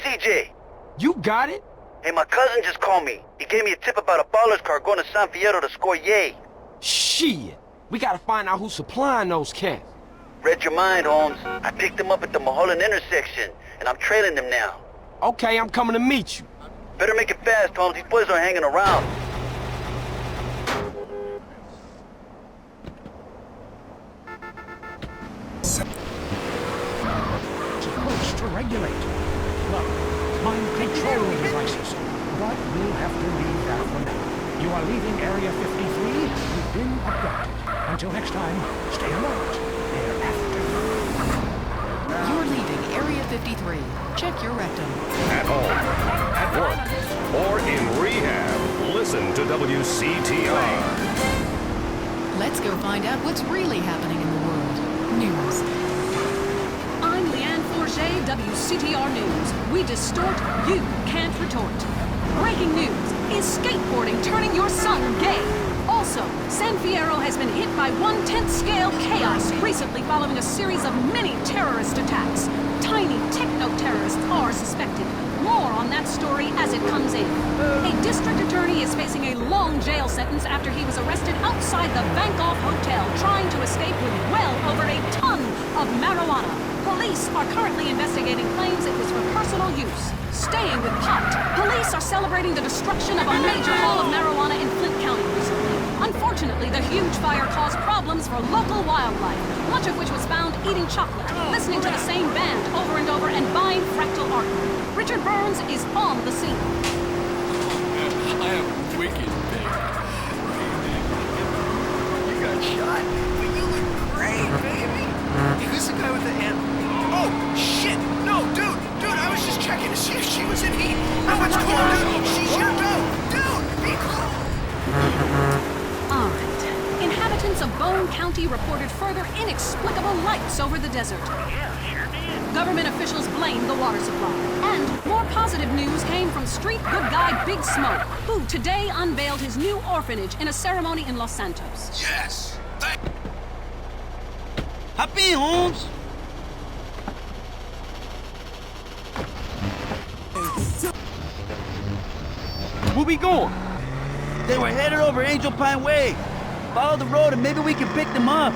CJ. You got it? Hey, my cousin just called me. He gave me a tip about a baller's car going to San Fierro to score yay. Shit. We gotta find out who's supplying those cats. Read your mind, Holmes. I picked them up at the Mulholland intersection, and I'm trailing them now. Okay, I'm coming to meet you. Better make it fast, Holmes. These boys aren't hanging around. Supposed to regulate. Look, mind control devices. But we'll have to leave that for now. You are leaving Area 53. You've been abducted. Until next time, stay alert. Thereafter. You're leaving Area 53. Check your rectum. At home, at work, or in rehab, listen to WCTR. Let's go find out what's really happening in the world. News. I'm Leanne Forget, WCTR News. We distort, you can't retort. Breaking news. Is skateboarding turning your son gay? Also, San Fierro has been hit by 1/10 scale chaos recently following a series of mini terrorist attacks. Tiny techno-terrorists are suspected. More on that story as it comes in. A district attorney is facing a long jail sentence after he was arrested outside the Bankoff Hotel trying to escape with well over a ton of marijuana. Police are currently investigating claims it was for personal use. Staying with pot, police are celebrating the destruction of a major haul of marijuana in Flint County recently. Unfortunately, the huge fire caused problems for local wildlife, much of which was found eating chocolate, listening to the same band over and over, and buying fractal art. Richard Burns is on the scene. I am wicked big. You got shot, but you look great, baby. Hey, who's the guy with the hand? Oh, shit! No, dude, I was just checking to see if she was in heat. No, it's cool, dude. She's here, dude, be cool. All right. Inhabitants of Bone County reported further inexplicable lights over the desert. Yeah, sure did. Government officials blamed the water supply. And more positive news came from street good guy Big Smoke, who today unveiled his new orphanage in a ceremony in Los Santos. Yes. Hop in, Holmes. Where we going? They were headed over Angel Pine Way. Follow the road and maybe we can pick them up.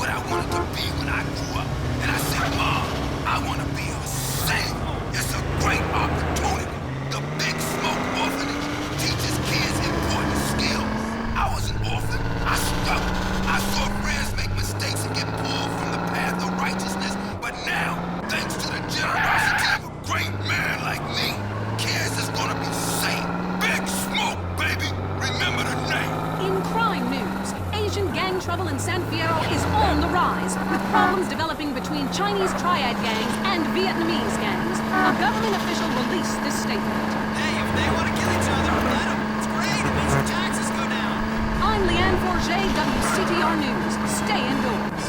What I wanted to be when I grew up. And I said, Mom, I want to be a saint. It's a great opportunity. The Big Smoke Orphanage teaches kids important skills. I was an orphan. I struggled. I saw friends make mistakes and get pulled from the path of righteousness. But now, thanks to the generosity of a great man like me, kids is gonna be safe. Big Smoke, baby. Remember the name. In crime news, Asian gang trouble in San Fierro is on the rise, with problems developing between Chinese triad gangs and Vietnamese gangs. A government official released this statement. Hey, if they want to kill each other, let them. It's great. It means your taxes go down. I'm Leanne Forget, WCTR News. Stay indoors.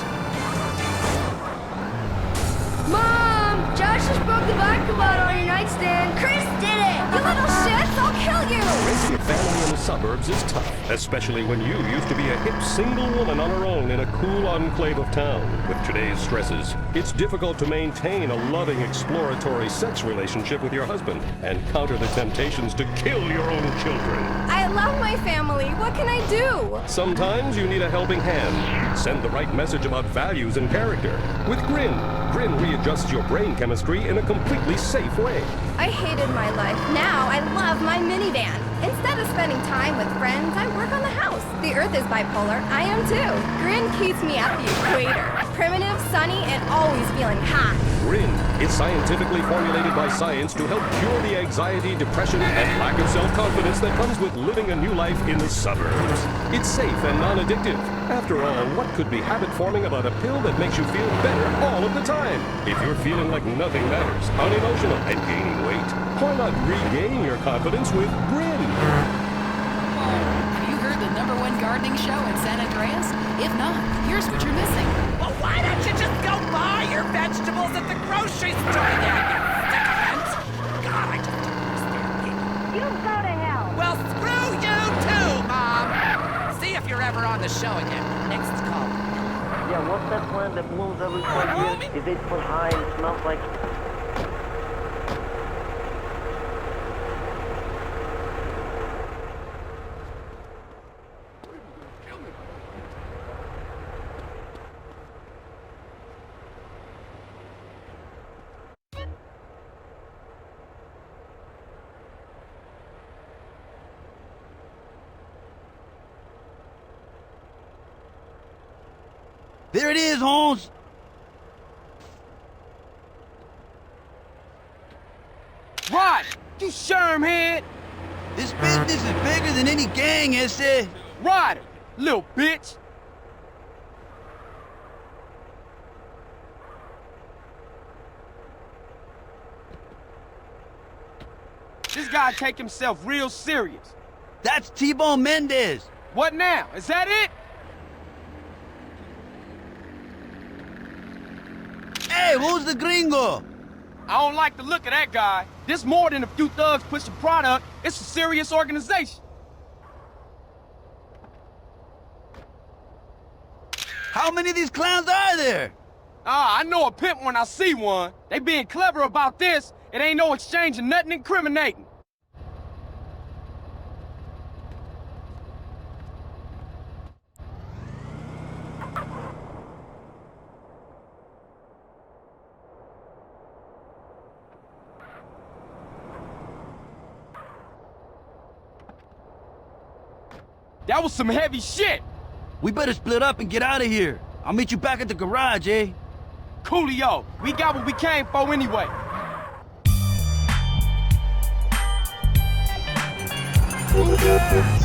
Mom! Josh just broke the vodka bottle on your nightstand. Chris did it! You little shits! I'll kill you! Raising a family in the suburbs is tough, especially when you used to be a hip single woman on her own in a cool enclave of town. With today's stresses, it's difficult to maintain a loving, exploratory sex relationship with your husband and counter the temptations to kill your own children. I love my family. What can I do? Sometimes you need a helping hand. Send the right message about values and character. With Grin, Grin readjusts your brain chemistry in a completely safe way. I hated my life. Now I love my minivan. Instead of spending time with friends, I work on the house. The Earth is bipolar. I am too. Grin keeps me at the equator. Primitive, sunny, and always feeling hot. Grin is scientifically formulated by science to help cure the anxiety, depression, and lack of self-confidence that comes with living a new life in the suburbs. It's safe and non-addictive. After all, what could be habit-forming about a pill that makes you feel better all of the time? If you're feeling like nothing matters, unemotional, and gaining weight, why not regain your confidence with Grin? Have you heard the #1 gardening show in San Andreas? If not, here's what you're missing. Well, why don't you just go buy your vegetables at the grocery store then, you sycophant? God, I just don't understand people. You go to hell. Well, screw you too, Mom. See if you're ever on the show again. Next call. Yeah, what's that plant that blooms every 4 years? Is 8 foot high and smells like... There it is, Holmes. Rod, you shermhead. This business is bigger than any gang, ese. Ryder, little bitch. This guy take himself real serious. That's T-Bone Mendez. What now? Is that it? Hey, who's the gringo? I don't like the look of that guy. This more than a few thugs pushing product. It's a serious organization. How many of these clowns are there? I know a pimp when I see one. They being clever about this. It ain't no exchange of nothing incriminating. That was some heavy shit. We better split up and get out of here. I'll meet you back at the garage, eh? Coolio, we got what we came for anyway. Okay.